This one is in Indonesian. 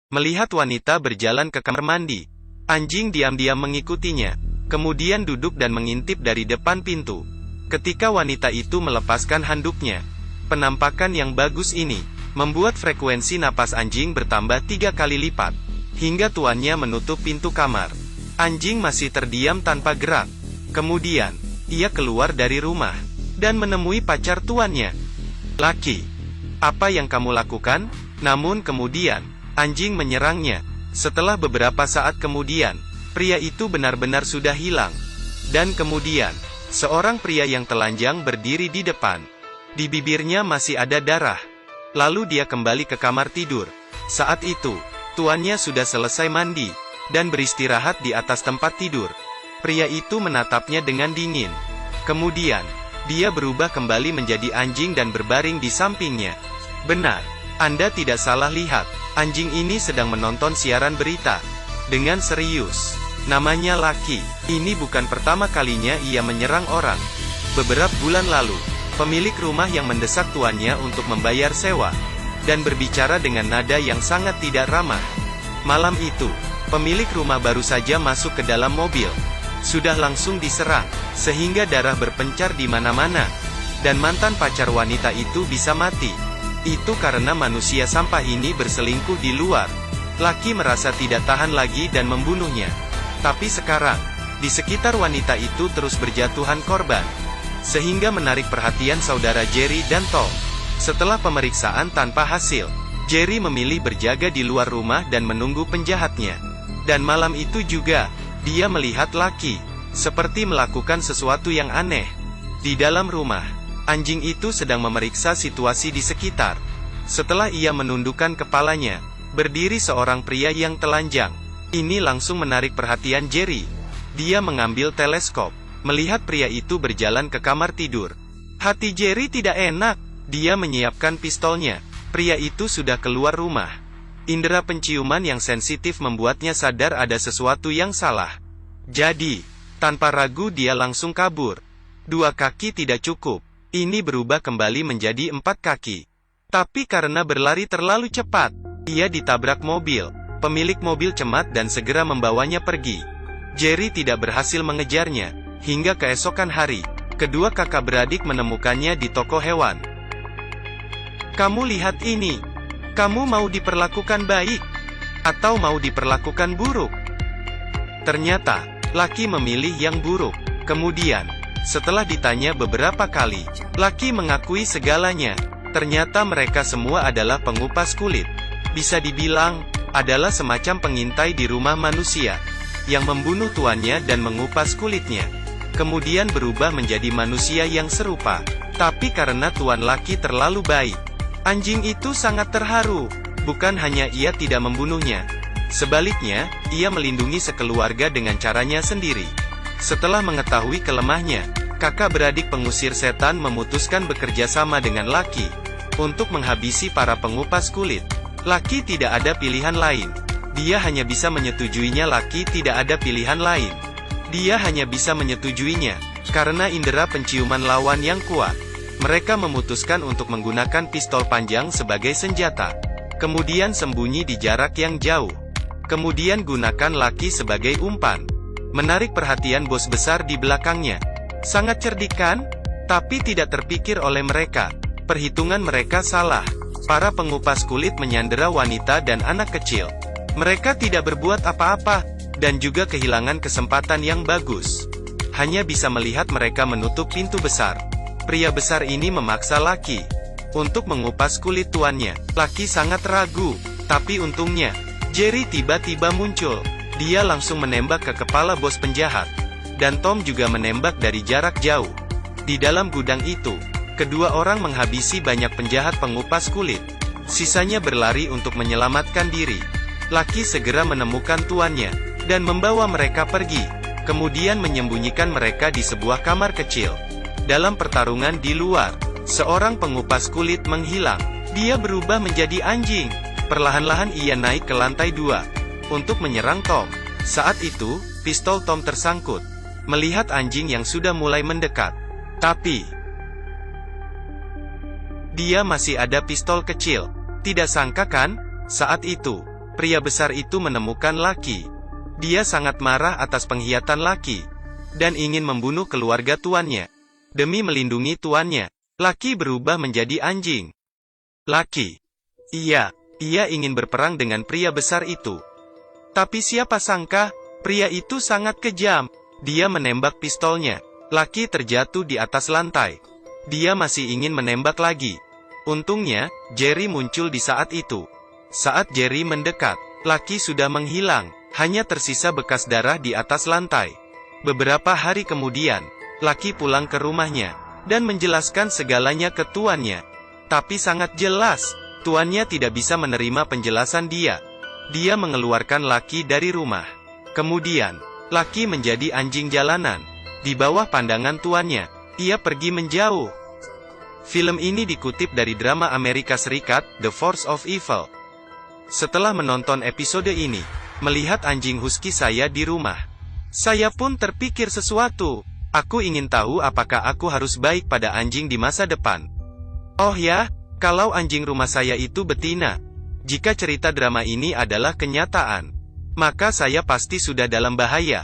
Melihat wanita berjalan ke kamar mandi, anjing diam-diam mengikutinya, kemudian duduk dan mengintip dari depan pintu. Ketika wanita itu melepaskan handuknya, penampakan yang bagus ini membuat frekuensi napas anjing bertambah 3 kali lipat, hingga tuannya menutup pintu kamar. Anjing masih terdiam tanpa gerak. Kemudian, ia keluar dari rumah, dan menemui pacar tuannya. "Laki, apa yang kamu lakukan?" Namun kemudian, anjing menyerangnya. Setelah beberapa saat kemudian, pria itu benar-benar sudah hilang. Dan kemudian, seorang pria yang telanjang berdiri di depan. Di bibirnya masih ada darah. Lalu dia kembali ke kamar tidur. Saat itu, tuannya sudah selesai mandi, dan beristirahat di atas tempat tidur. Pria itu menatapnya dengan dingin. Kemudian, dia berubah kembali menjadi anjing dan berbaring di sampingnya. "Benar, Anda tidak salah lihat. Anjing ini sedang menonton siaran berita. Dengan serius. Namanya Lucky. Ini bukan pertama kalinya ia menyerang orang. Beberapa bulan lalu, pemilik rumah yang mendesak tuannya untuk membayar sewa, dan berbicara dengan nada yang sangat tidak ramah. Malam itu, pemilik rumah baru saja masuk ke dalam mobil. Sudah langsung diserang, sehingga darah berpencar di mana-mana. Dan mantan pacar wanita itu bisa mati. Itu karena manusia sampah ini berselingkuh di luar. Lucky merasa tidak tahan lagi dan membunuhnya. Tapi sekarang, di sekitar wanita itu terus berjatuhan korban, sehingga menarik perhatian saudara Jerry dan Tom. Setelah pemeriksaan tanpa hasil, Jerry memilih berjaga di luar rumah dan menunggu penjahatnya. Dan malam itu juga, dia melihat Lucky seperti melakukan sesuatu yang aneh. Di dalam rumah, anjing itu sedang memeriksa situasi di sekitar. Setelah ia menundukkan kepalanya, berdiri seorang pria yang telanjang. Ini langsung menarik perhatian Jerry. Dia mengambil teleskop, melihat pria itu berjalan ke kamar tidur. Hati Jerry tidak enak. Dia menyiapkan pistolnya. Pria itu sudah keluar rumah. Indera penciuman yang sensitif membuatnya sadar ada sesuatu yang salah. Jadi, tanpa ragu dia langsung kabur. 2 kaki tidak cukup. Ini berubah kembali menjadi 4 kaki. Tapi karena berlari terlalu cepat, ia ditabrak mobil. Pemilik mobil cemat dan segera membawanya pergi. Jerry tidak berhasil mengejarnya. Hingga keesokan hari, kedua kakak beradik menemukannya di toko hewan. "Kamu lihat ini. Kamu mau diperlakukan baik? Atau mau diperlakukan buruk?" Ternyata, Lucky memilih yang buruk. Kemudian, setelah ditanya beberapa kali, Lucky mengakui segalanya. Ternyata mereka semua adalah pengupas kulit. Bisa dibilang, adalah semacam pengintai di rumah manusia, yang membunuh tuannya dan mengupas kulitnya. Kemudian berubah menjadi manusia yang serupa. Tapi karena tuan Lucky terlalu baik, anjing itu sangat terharu. Bukan hanya ia tidak membunuhnya. Sebaliknya, ia melindungi sekeluarga dengan caranya sendiri. Setelah mengetahui kelemahnya, kakak beradik pengusir setan memutuskan bekerja sama dengan Lucky untuk menghabisi para pengupas kulit. Lucky tidak ada pilihan lain. Dia hanya bisa menyetujuinya. Lucky tidak ada pilihan lain. Dia hanya bisa menyetujuinya karena indera penciuman lawan yang kuat. Mereka memutuskan untuk menggunakan pistol panjang sebagai senjata. Kemudian sembunyi di jarak yang jauh. Kemudian gunakan Lucky sebagai umpan. Menarik perhatian bos besar di belakangnya. Sangat cerdik kan? Tapi tidak terpikir oleh mereka. Perhitungan mereka salah. Para pengupas kulit menyandera wanita dan anak kecil. Mereka tidak berbuat apa-apa, dan juga kehilangan kesempatan yang bagus. Hanya bisa melihat mereka menutup pintu besar. Pria besar ini memaksa Lucky untuk mengupas kulit tuannya. Lucky sangat ragu, tapi untungnya, Jerry tiba-tiba muncul. Dia langsung menembak ke kepala bos penjahat. Dan Tom juga menembak dari jarak jauh. Di dalam gudang itu, kedua orang menghabisi banyak penjahat pengupas kulit. Sisanya berlari untuk menyelamatkan diri. Lucky segera menemukan tuannya, dan membawa mereka pergi. Kemudian menyembunyikan mereka di sebuah kamar kecil. Dalam pertarungan di luar, seorang pengupas kulit menghilang. Dia berubah menjadi anjing. Perlahan-lahan ia naik ke lantai 2 untuk menyerang Tom. Saat itu, pistol Tom tersangkut. Melihat anjing yang sudah mulai mendekat. Tapi, dia masih ada pistol kecil. Tidak sangka kan? Saat itu, pria besar itu menemukan Lucky. Dia sangat marah atas pengkhianatan Lucky, dan ingin membunuh keluarga tuannya. Demi melindungi tuannya, Lucky berubah menjadi anjing. Lucky. Ia ingin berperang dengan pria besar itu. Tapi siapa sangka, pria itu sangat kejam. Dia menembak pistolnya. Lucky terjatuh di atas lantai. Dia masih ingin menembak lagi. Untungnya, Jerry muncul di saat itu. Saat Jerry mendekat, Lucky sudah menghilang. Hanya tersisa bekas darah di atas lantai. Beberapa hari kemudian, Lucky pulang ke rumahnya, dan menjelaskan segalanya ke tuannya. Tapi sangat jelas, tuannya tidak bisa menerima penjelasan dia. Dia mengeluarkan Lucky dari rumah. Kemudian, Lucky menjadi anjing jalanan. Di bawah pandangan tuannya, ia pergi menjauh. Film ini dikutip dari drama Amerika Serikat, The Force of Evil. Setelah menonton episode ini, melihat anjing husky saya di rumah, saya pun terpikir sesuatu. Aku ingin tahu apakah aku harus baik pada anjing di masa depan. Oh ya, kalau anjing rumah saya itu betina. Jika cerita drama ini adalah kenyataan, maka saya pasti sudah dalam bahaya.